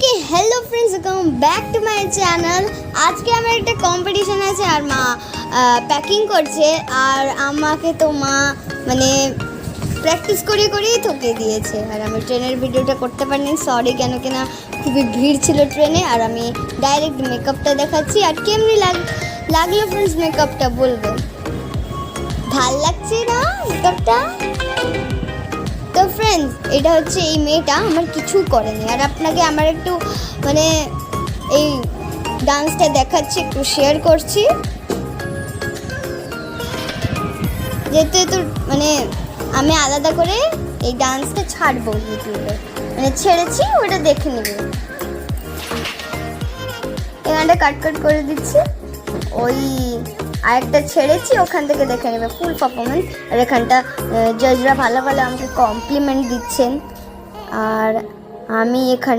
Okay hello friends, welcome back to my channel. আজকে আমার একটা কম্পিটিশন আছে আর মা প্যাকিং করছে, আর আমাকে তো মা মানে প্র্যাকটিস করেই থকে দিয়েছে। আর আমি ট্রেনের ভিডিওটা করতে পারিনি, সরি, কেন কিনা খুবই ভিড় ছিল ট্রেনে। আর আমি ডাইরেক্ট মেকআপটা দেখাচ্ছি। আর কেমনি লাগলো ফ্রেন্ডস মেকআপটা বলবেন? ভাল লাগছে না মেকআপটা? তো ফ্রেন্ডস, এটা হচ্ছে এই মেয়েটা আমার কিছু করেনি। আর আপনাকে আমার একটু মানে এই ডান্সটা দেখাচ্ছি, একটু শেয়ার করছি, যেহেতু মানে আমি আলাদা করে এই ডান্সটা ছাড়বো ইউটিউবে, মানে ছেড়েছি, ওটা দেখে নেবে। এখানটা কাট করে দিচ্ছি, ওই আরেকটা ছেড়েছি, ওখান থেকে দেখে নেবে ফুল পারফরমেন্স। আর এখানটা জাজরা ভালো আমাকে কমপ্লিমেন্ট দিচ্ছেন। আর আমি এখানে